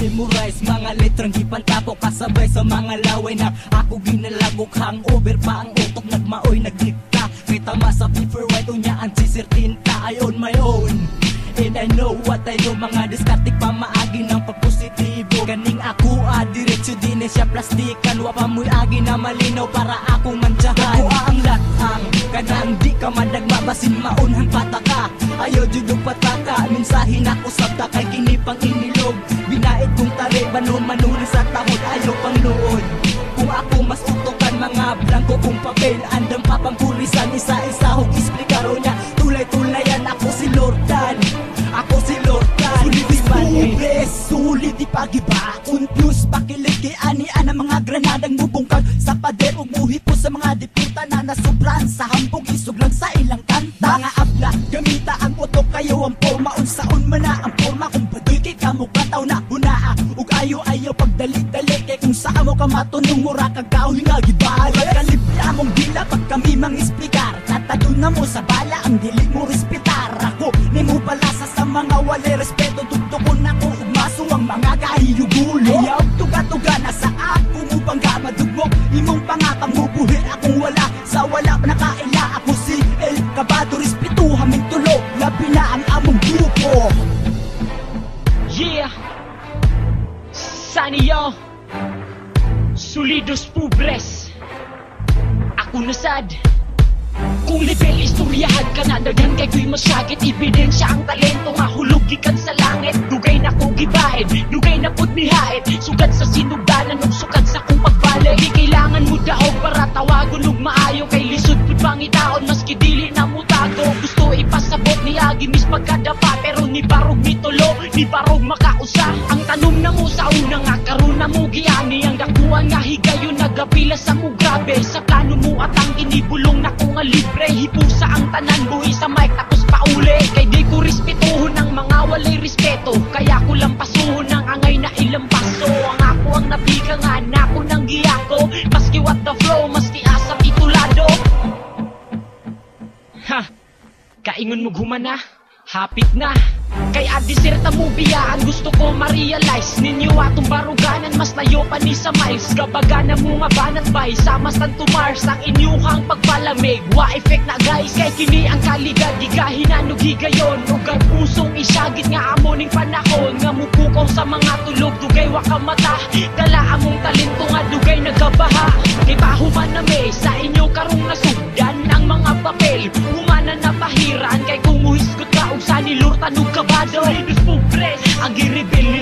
Memorize mga letrang gipantapok kasabay sa mga laway na ako ginalagok. Hangover pa ang utok, nagmaoy nagdikta kay tama sa paper white unya ang sisertinta. I on my own and I know what I do. Mga diskartik pa maagi ng pagpositibo. Ganing ako diretso din siya plastikan. Wapa mo'y agi na malinaw para akong mantsahan. Ako ang latang kanang di ka madagma basin maunhan pataka. Ayaw judog pataka mensahin ako sabta kay kinipang inilog. Binait kong tari banon-manunin sa tahod ayaw pang luod. Kung ako mas utokan mga blanco kong papel andam pa pang pulisan isa-isa hong isplikaro niya. Tulay-tulayan ako si Lordan. Ako si Lordan. Sulit di pare, sulit di pagiba. Confused pakilig kay ani-ana mga granadang mubungkag sa pader ug muhipo sa mga diputa na nasubran sa hambog isog lang sa ilang kanta. Mga abla gamita ang utok kayo ang forma unsaon man na ang forma kung baduy kay kamo kataw na hunaa ug ayo-ayo pagdali-dali kay kung saa mo ka matunong mura kag kahoy nga gibala. Kalipya among dila pag kami mang-isplikar tatadun na mo sa bala ang dili mo respetar. Ako nimo palasa sa mga wala respeto tugtukon ako ug maso ang mga kahiyugulo. Ayaw tuga-tuga na sa ako mo bangga madugmok imong pangakang mubuhi akong wala sa wala nakaila. Ako si El Cabado respeto haming tulo labi na ang among grupo. Yeah, Sanio Solidos Pobres. Ako nasad kung level istoryahan ka na daghan kay ko'y masyagit. Ebidensya ang talento nga hulog gikan sa langit. Dugay na kong gibaid, dugay na pud mihait. Sugad sa sinugdanan ug sugad sa kong pagbalik. Di kailangan mo daog para tawagon ug maayo kay lisod pud pangitaon maski dili na mo tago. Gusto ipasabot ni Agimis pagkadapa pero ni barog mitulo, ni barog makausa. Ang tanom na mo sa una nga karon na mo giani ang dakuan nga higayon nagapila sa mo grabe. Sa plano mo at ang inibulong na ko nga libre hipusa ang tanan buhi sa mic tapos pauli. Kay di ko respetuhon ang mga walay respeto kaya ko lang pasuhon ang angay na ilang paso. Ang ako ang nabigangan ako ng giyako maski what the flow maski asa titulado. Ha, kaingon mo gumana hapit na kay adiserta mo biyaan gusto ko ma-realize ninyo atong baruganan mas layo pa ni sa miles. Gabagana mo nga banat bay sama Santo Mars ang inyuhang pagpalamig wa effect na guys kay kini ang kaligad gigahinan ug higayon ug ang pusong isyagit nga amo ning panahon nga mupukaw sa mga tulog dugay wa ka mata. Dala among talento nga dugay nagabaha kay pahuman na may sa inyo karong nasugdan ang mga papel humana na pahiran kay kung muhisgot ka og sa nilurtan ug kabado. Solidos Pobres ang girebel